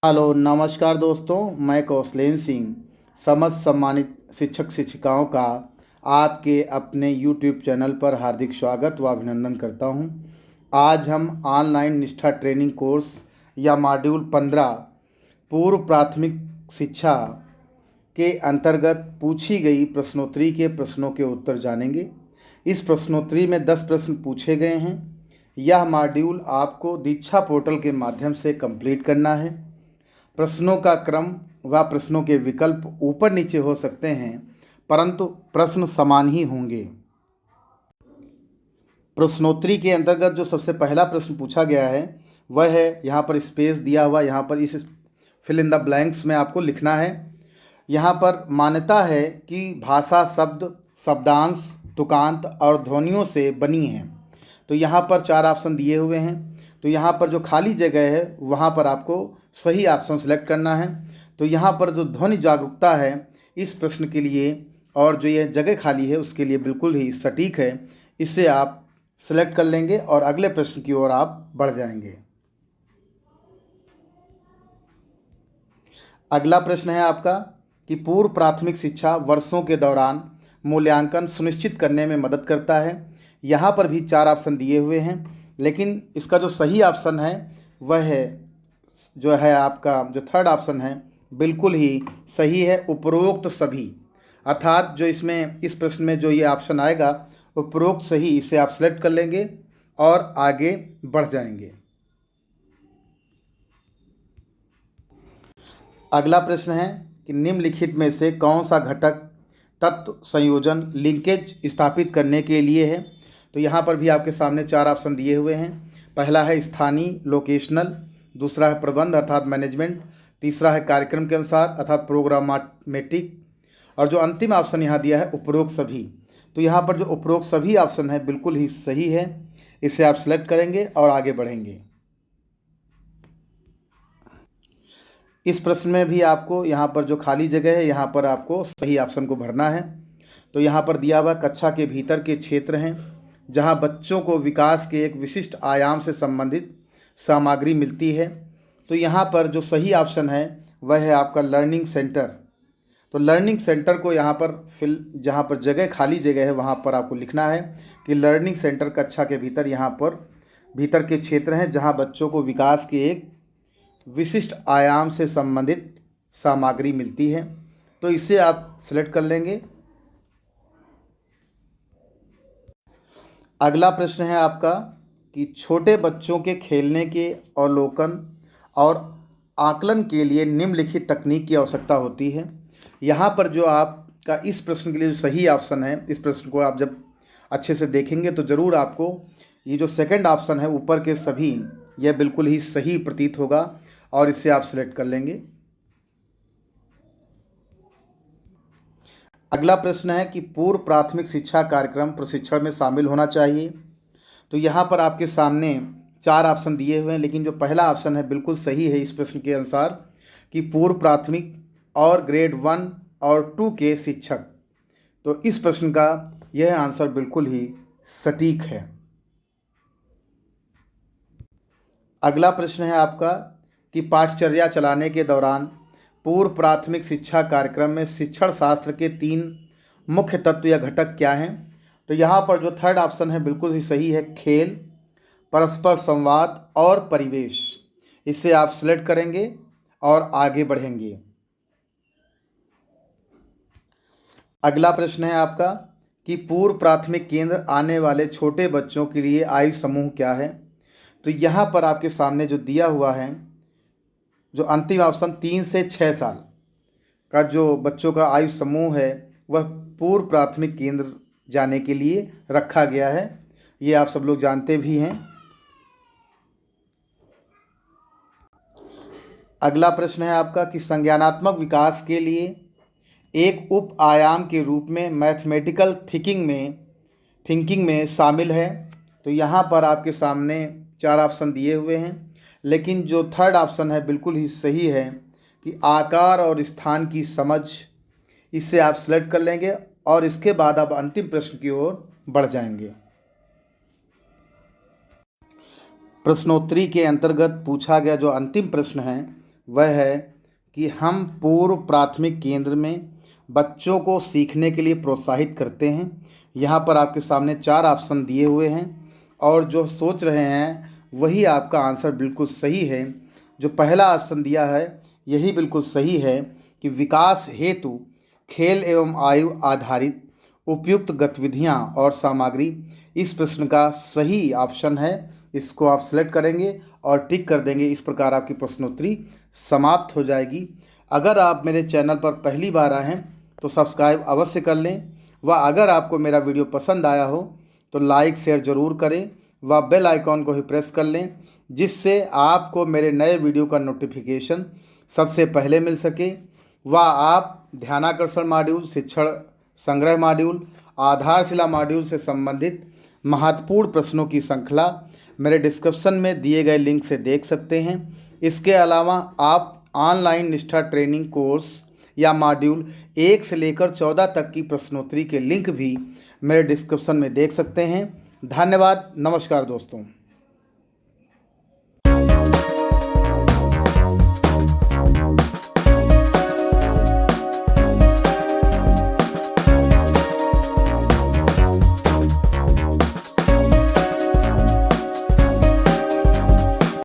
Hello नमस्कार दोस्तों, मैं कौशलेन सिंह समस्त सम्मानित शिक्षक शिक्षिकाओं का आपके अपने YouTube चैनल पर हार्दिक स्वागत व अभिनंदन करता हूं। आज हम ऑनलाइन निष्ठा ट्रेनिंग कोर्स या मॉड्यूल 15 पूर्व प्राथमिक शिक्षा के अंतर्गत पूछी गई प्रश्नोत्तरी के प्रश्नों के उत्तर जानेंगे। इस प्रश्नोत्तरी में 10 प्रश्न पूछे गए हैं। यह मॉड्यूल आपको दीक्षा पोर्टल के माध्यम से कंप्लीट करना है। प्रश्नों का क्रम व प्रश्नों के विकल्प ऊपर नीचे हो सकते हैं, परंतु प्रश्न समान ही होंगे। प्रश्नोत्तरी के अंतर्गत जो सबसे पहला प्रश्न पूछा गया है वह है, यहाँ पर स्पेस दिया हुआ, यहाँ पर इस फिल इन द ब्लैंक्स में आपको लिखना है। यहाँ पर मान्यता है कि भाषा शब्द, शब्दांश, तुकांत और ध्वनियों से बनी है। तो यहाँ पर 4 ऑप्शन दिए हुए हैं। तो यहाँ पर जो खाली जगह है वहाँ पर आपको सही ऑप्शन सेलेक्ट करना है। तो यहाँ पर जो ध्वनि जागरूकता है इस प्रश्न के लिए और जो यह जगह खाली है उसके लिए बिल्कुल ही सटीक है। इसे आप सेलेक्ट कर लेंगे और अगले प्रश्न की ओर आप बढ़ जाएंगे। अगला प्रश्न है आपका कि पूर्व प्राथमिक शिक्षा वर्षों के दौरान मूल्यांकन सुनिश्चित करने में मदद करता है। यहाँ पर भी 4 ऑप्शन दिए हुए हैं, लेकिन इसका जो सही ऑप्शन है वह है जो है आपका जो थर्ड ऑप्शन है, बिल्कुल ही सही है, उपरोक्त सभी। अर्थात जो इसमें इस प्रश्न में जो ये ऑप्शन आएगा उपरोक्त सही, इसे आप सेलेक्ट कर लेंगे और आगे बढ़ जाएंगे। अगला प्रश्न है कि निम्नलिखित में से कौन सा घटक तत्व संयोजन लिंकेज स्थापित करने के लिए है। तो यहाँ पर भी आपके सामने 4 ऑप्शन दिए हुए हैं। पहला है स्थानीय लोकेशनल, दूसरा है प्रबंध अर्थात मैनेजमेंट, तीसरा है कार्यक्रम के अनुसार अर्थात प्रोग्रामेटिक, और जो अंतिम ऑप्शन यहाँ दिया है उपरोक्त सभी। तो यहाँ पर जो उपरोक्त सभी ऑप्शन है बिल्कुल ही सही है, इसे आप सेलेक्ट करेंगे और आगे बढ़ेंगे। इस प्रश्न में भी आपको यहाँ पर जो खाली जगह है यहाँ पर आपको सही ऑप्शन को भरना है। तो यहाँ पर दिया हुआ कक्षा के भीतर के क्षेत्र हैं जहाँ बच्चों को विकास के एक विशिष्ट आयाम से संबंधित सामग्री मिलती है। तो यहाँ पर जो सही ऑप्शन है वह है आपका लर्निंग सेंटर। तो लर्निंग सेंटर को यहाँ पर जहाँ पर जगह खाली जगह है वहाँ पर आपको लिखना है कि लर्निंग सेंटर कक्षा के भीतर यहाँ पर भीतर के क्षेत्र हैं जहाँ बच्चों को विकास के एक विशिष्ट आयाम से संबंधित सामग्री मिलती है। तो इसे आप सिलेक्ट कर लेंगे। अगला प्रश्न है आपका कि छोटे बच्चों के खेलने के अवलोकन और आकलन के लिए निम्नलिखित तकनीक की आवश्यकता होती है। यहाँ पर जो आपका इस प्रश्न के लिए जो सही ऑप्शन है, इस प्रश्न को आप जब अच्छे से देखेंगे तो ज़रूर आपको ये जो सेकंड ऑप्शन है ऊपर के सभी, यह बिल्कुल ही सही प्रतीत होगा और इसे आप सिलेक्ट कर लेंगे। अगला प्रश्न है कि पूर्व प्राथमिक शिक्षा कार्यक्रम प्रशिक्षण में शामिल होना चाहिए। तो यहाँ पर आपके सामने 4 ऑप्शन दिए हुए हैं, लेकिन जो पहला ऑप्शन है बिल्कुल सही है इस प्रश्न के अनुसार कि पूर्व प्राथमिक और ग्रेड 1 और 2 के शिक्षक। तो इस प्रश्न का यह आंसर बिल्कुल ही सटीक है। अगला प्रश्न है आपका कि पाठचर्या चलाने के दौरान पूर्व प्राथमिक शिक्षा कार्यक्रम में शिक्षण शास्त्र के 3 मुख्य तत्व या घटक क्या हैं। तो यहाँ पर जो थर्ड ऑप्शन है बिल्कुल ही सही है, खेल, परस्पर संवाद और परिवेश। इसे आप सिलेक्ट करेंगे और आगे बढ़ेंगे। अगला प्रश्न है आपका कि पूर्व प्राथमिक केंद्र आने वाले छोटे बच्चों के लिए आयु समूह क्या है। तो यहाँ पर आपके सामने जो दिया हुआ है, जो अंतिम ऑप्शन 3 से 6 साल का जो बच्चों का आयु समूह है वह पूर्व प्राथमिक केंद्र जाने के लिए रखा गया है। ये आप सब लोग जानते भी हैं। अगला प्रश्न है आपका कि संज्ञानात्मक विकास के लिए एक उप आयाम के रूप में मैथमेटिकल थिंकिंग में शामिल है। तो यहाँ पर आपके सामने 4 ऑप्शन दिए हुए हैं, लेकिन जो थर्ड ऑप्शन है बिल्कुल ही सही है कि आकार और स्थान की समझ। इसे आप सिलेक्ट कर लेंगे और इसके बाद आप अंतिम प्रश्न की ओर बढ़ जाएंगे। प्रश्नोत्तरी के अंतर्गत पूछा गया जो अंतिम प्रश्न है वह है कि हम पूर्व प्राथमिक केंद्र में बच्चों को सीखने के लिए प्रोत्साहित करते हैं। यहाँ पर आपके सामने 4 ऑप्शन दिए हुए हैं और जो सोच रहे हैं वही आपका आंसर बिल्कुल सही है। जो पहला ऑप्शन दिया है यही बिल्कुल सही है कि विकास हेतु खेल एवं आयु आधारित उपयुक्त गतिविधियाँ और सामग्री इस प्रश्न का सही ऑप्शन है। इसको आप सेलेक्ट करेंगे और टिक कर देंगे। इस प्रकार आपकी प्रश्नोत्तरी समाप्त हो जाएगी। अगर आप मेरे चैनल पर पहली बार आए हैं तो सब्सक्राइब अवश्य कर लें व अगर आपको मेरा वीडियो पसंद आया हो तो लाइक शेयर ज़रूर करें व बेल आइकॉन को भी प्रेस कर लें, जिससे आपको मेरे नए वीडियो का नोटिफिकेशन सबसे पहले मिल सके व आप ध्यानाकर्षण मॉड्यूल, शिक्षण संग्रह मॉड्यूल, आधारशिला मॉड्यूल से संबंधित महत्वपूर्ण प्रश्नों की श्रृंखला मेरे डिस्क्रिप्शन में दिए गए लिंक से देख सकते हैं। इसके अलावा आप ऑनलाइन निष्ठा ट्रेनिंग कोर्स या मॉड्यूल 1 से लेकर 14 तक की प्रश्नोत्तरी के लिंक भी मेरे डिस्क्रिप्शन में देख सकते हैं। धन्यवाद। नमस्कार दोस्तों।